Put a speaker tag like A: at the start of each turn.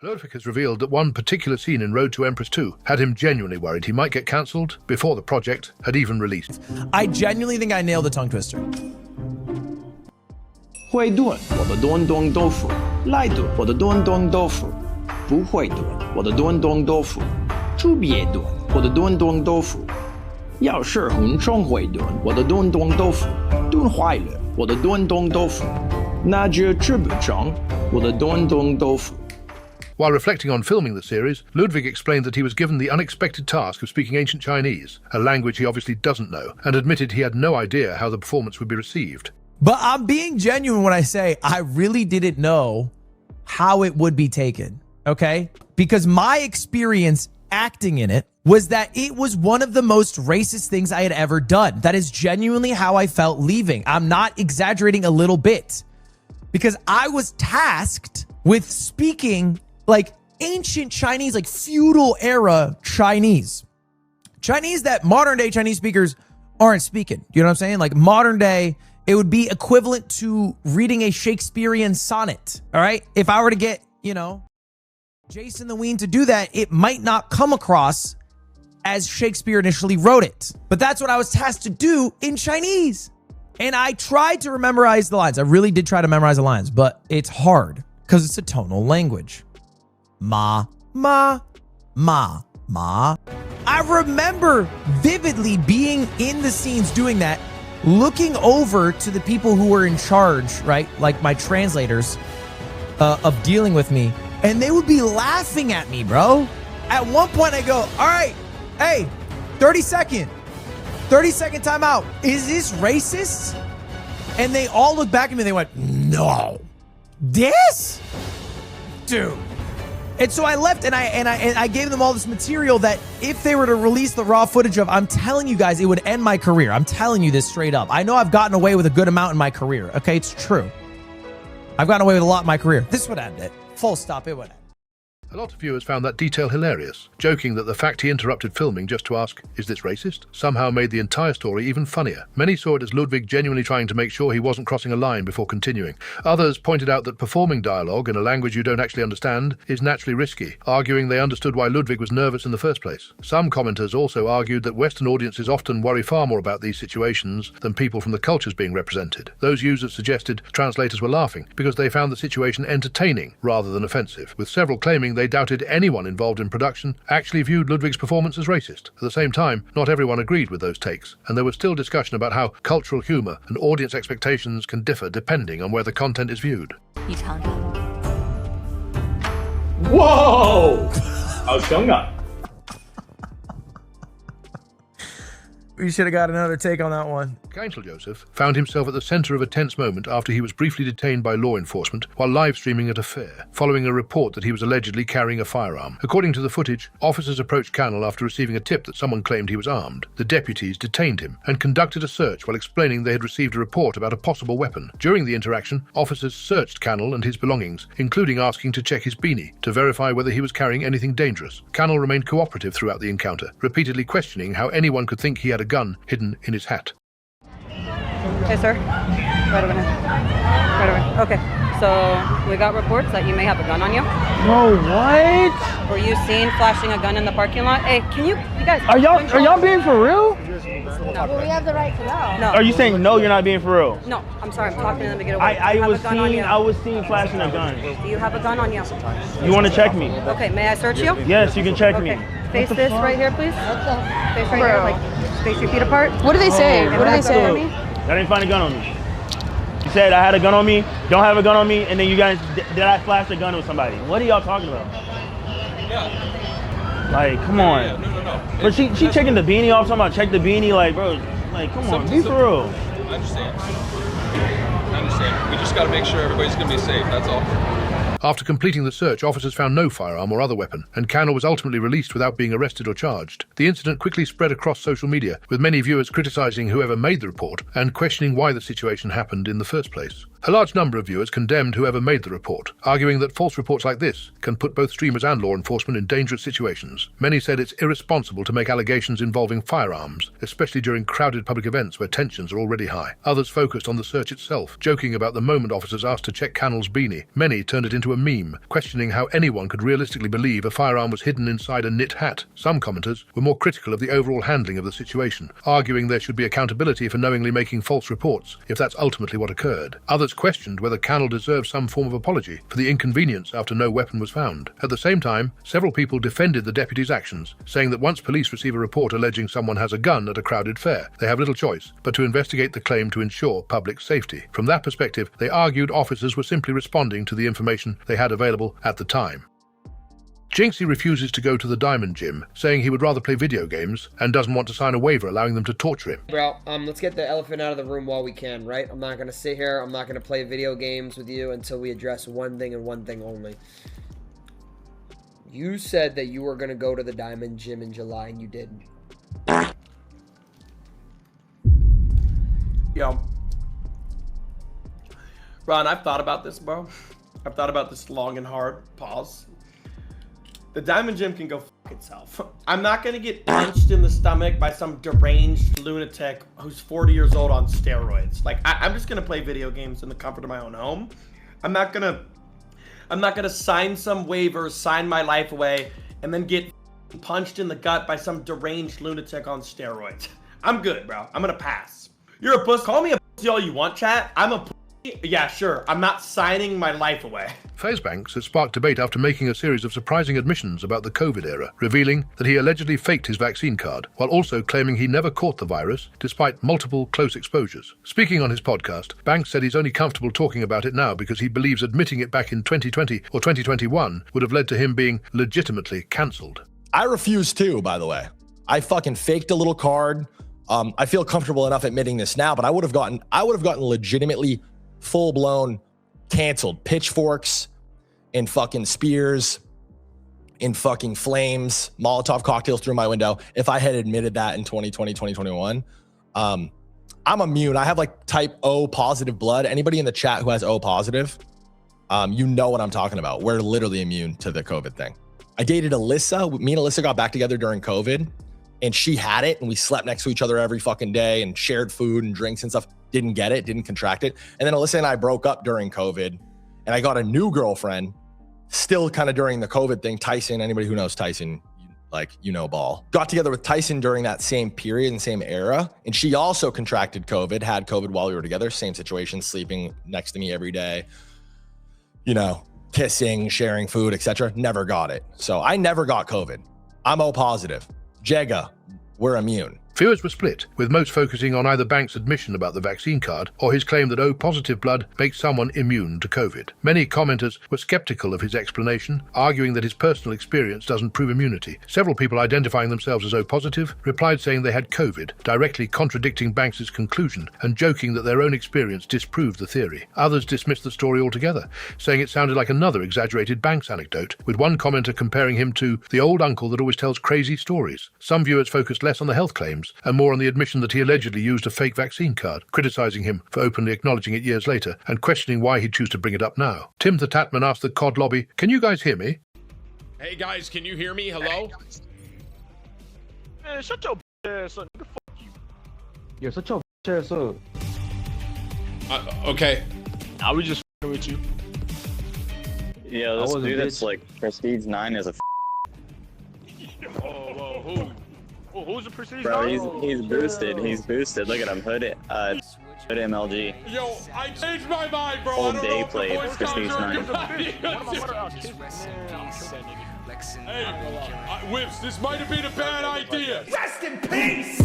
A: Ludwig has revealed that one particular scene in Road to Empress 2 had him genuinely worried he might get cancelled before the project had even released.
B: I genuinely think I nailed the tongue twister.
C: 会炖我的炖炖豆腐，来炖我的炖炖豆腐，不会炖我的炖炖豆腐，就别炖我的炖炖豆腐。要是很常会炖我的炖炖豆腐，炖坏了我的炖炖豆腐，那就吃不成我的炖炖豆腐。
A: While reflecting on filming the series, Ludwig explained that he was given the unexpected task of speaking ancient Chinese, a language he obviously doesn't know, and admitted he had no idea how the performance would be received.
B: But I'm being genuine when I say I really didn't know how it would be taken, okay? Because my experience acting in it was that it was one of the most racist things I had ever done. That is genuinely how I felt leaving. I'm not exaggerating a little bit. Because I was tasked with speaking like ancient Chinese, like feudal era Chinese. Chinese that modern day Chinese speakers aren't speaking. You know what I'm saying? Like modern day, it would be equivalent to reading a Shakespearean sonnet. All right. If I were to get, you know, Jason the Ween to do that, it might not come across as Shakespeare initially wrote it. But that's what I was tasked to do in Chinese. And I tried to memorize the lines. I really did try to memorize the lines, but it's hard because it's a tonal language. Ma, ma, ma, ma. I remember vividly being in the scenes doing that, looking over to the people who were in charge, right? Like my translators of dealing with me. And they would be laughing at me, bro. At one point I go, all right, hey, 30 second timeout. Is this racist? And they all looked back at me and they went, no. This? Dude. And so I left and I gave them all this material that if they were to release the raw footage of, I'm telling you guys, it would end my career. I'm telling you this straight up. I know I've gotten away with a good amount in my career. Okay, it's true. I've gotten away with a lot in my career. This would end it. Full stop, it would end.
A: A lot of viewers found that detail hilarious, joking that the fact he interrupted filming just to ask, is this racist, somehow made the entire story even funnier. Many saw it as Ludwig genuinely trying to make sure he wasn't crossing a line before continuing. Others pointed out that performing dialogue in a language you don't actually understand is naturally risky, arguing they understood why Ludwig was nervous in the first place. Some commenters also argued that Western audiences often worry far more about these situations than people from the cultures being represented. Those users suggested translators were laughing because they found the situation entertaining rather than offensive, with several claiming they doubted anyone involved in production actually viewed Ludwig's performance as racist. At the same time, not everyone agreed with those takes, and there was still discussion about how cultural humour and audience expectations can differ depending on where the content is viewed.
D: Whoa! 好凶啊!
B: We should have got another take on that one.
A: Kanel Joseph found himself at the centre of a tense moment after he was briefly detained by law enforcement while live streaming at a fair, following a report that he was allegedly carrying a firearm. According to the footage, officers approached Kanel after receiving a tip that someone claimed he was armed. The deputies detained him and conducted a search while explaining they had received a report about a possible weapon. During the interaction, officers searched Kanel and his belongings, including asking to check his beanie to verify whether he was carrying anything dangerous. Kanel remained cooperative throughout the encounter, repeatedly questioning how anyone could think he had a gun hidden in his hat.
E: Yes, sir. Right over here. Right over here. Okay. So we got reports that you may have a gun on you.
D: No, what?
E: Were you seen flashing a gun in the parking lot? Hey, can you guys?
D: Are y'all being for real?
E: No.
F: Well, we have the right to know.
E: No.
D: Are you saying no? You're not being for real?
E: No. I'm sorry. I'm talking to them to get away.
D: I was seen flashing a gun.
E: Do you have a gun on you?
D: You want to check me?
E: Okay. May I search you?
D: Yes, you can check me.
E: Okay. Face this right here, please. Face right here. Like space your feet apart.
F: What do they say? What do they say?
D: I didn't find a gun on me. You said I had a gun on me, don't have a gun on me, and then you guys, did I flash a gun with somebody? What are y'all talking about? Like, come on.
G: No.
D: But she checking the beanie off, talking about check the beanie, like, bro, like, come on, be for real.
G: I understand. We just got to make sure everybody's going to be safe, that's all.
A: After completing the search, officers found no firearm or other weapon, and Kanel was ultimately released without being arrested or charged. The incident quickly spread across social media, with many viewers criticising whoever made the report and questioning why the situation happened in the first place. A large number of viewers condemned whoever made the report, arguing that false reports like this can put both streamers and law enforcement in dangerous situations. Many said it's irresponsible to make allegations involving firearms, especially during crowded public events where tensions are already high. Others focused on the search itself, joking about the moment officers asked to check Kanel's beanie. Many turned it into into a meme, questioning how anyone could realistically believe a firearm was hidden inside a knit hat. Some commenters were more critical of the overall handling of the situation, arguing there should be accountability for knowingly making false reports, if that's ultimately what occurred. Others questioned whether Kanel deserved some form of apology for the inconvenience after no weapon was found. At the same time, several people defended the deputy's actions, saying that once police receive a report alleging someone has a gun at a crowded fair, they have little choice but to investigate the claim to ensure public safety. From that perspective, they argued officers were simply responding to the information they had available at the time. Jinxy refuses to go to the Diamond Gym, saying he would rather play video games and doesn't want to sign a waiver allowing them to torture him.
H: Bro, let's get the elephant out of the room while we can, right? I'm not gonna sit here, I'm not gonna play video games with you until we address one thing and one thing only. You said that you were gonna go to the Diamond Gym in July and you didn't.
I: Yo. Ron, I've thought about this, bro. I've thought about this long and hard. Pause. The Diamond Gym can go fuck itself. I'm not gonna get punched in the stomach by some deranged lunatic who's 40 years old on steroids. Like, I'm just gonna play video games in the comfort of my own home. I'm not gonna sign some waivers, sign my life away, and then get punched in the gut by some deranged lunatic on steroids. I'm good, bro. I'm gonna pass. You're a pussy. Call me a pussy all you want, chat. I'm a pussy. Yeah, sure. I'm not signing my life away.
A: Fezbanks has sparked debate after making a series of surprising admissions about the COVID era, revealing that he allegedly faked his vaccine card, while also claiming he never caught the virus, despite multiple close exposures. Speaking on his podcast, Banks said he's only comfortable talking about it now because he believes admitting it back in 2020 or 2021 would have led to him being legitimately cancelled.
J: I refuse to, by the way. I fucking faked a little card. I feel comfortable enough admitting this now, but I would have gotten legitimately full-blown canceled. Pitchforks and fucking spears and fucking flames, Molotov cocktails through my window if I had admitted that in 2020, 2021. I'm immune. I have like type O positive blood. Anybody in the chat who has O positive, you know what I'm talking about. We're literally immune to the COVID thing. I dated Alyssa. Me and Alyssa got back together during COVID, and she had it, and we slept next to each other every fucking day and shared food and drinks and stuff. Didn't get it, didn't contract it. And then Alyssa and I broke up during COVID, and I got a new girlfriend still kind of during the COVID thing. Tyson, anybody who knows Tyson, like, you know, ball. Got together with Tyson during that same period and same era. And she also contracted COVID, had COVID while we were together. Same situation, sleeping next to me every day, you know, kissing, sharing food, etc. Never got it. So I never got COVID. I'm O positive. Jega, we're immune.
A: Viewers were split, with most focusing on either Banks' admission about the vaccine card or his claim that O-positive blood makes someone immune to COVID. Many commenters were skeptical of his explanation, arguing that his personal experience doesn't prove immunity. Several people identifying themselves as O-positive replied saying they had COVID, directly contradicting Banks' conclusion and joking that their own experience disproved the theory. Others dismissed the story altogether, saying it sounded like another exaggerated Banks anecdote, with one commenter comparing him to the old uncle that always tells crazy stories. Some viewers focused less on the health claims and more on the admission that he allegedly used a fake vaccine card, criticizing him for openly acknowledging it years later and questioning why he'd choose to bring it up now. Tim the Tatman asked the COD lobby, "Can you guys hear me?"
K: Hey guys, can you hear me? Hello?
D: Man, shut your ass up. Fuck you.
L: You're such a ass up.
K: Okay.
D: I was just with you.
L: Yeah, this dude that's like Prestige 9 is a
D: Whoa, who? Who's the Prestige?
L: bro, he's boosted. He's boosted. Look at him. Hood MLG.
K: Yo, I changed my mind, bro.
L: Whole
K: I don't
L: day
K: know if the
L: played
K: voice
L: Prestige
K: comes
L: 9.
K: Hey, Whips, this might have been a bad idea.
M: Rest in peace!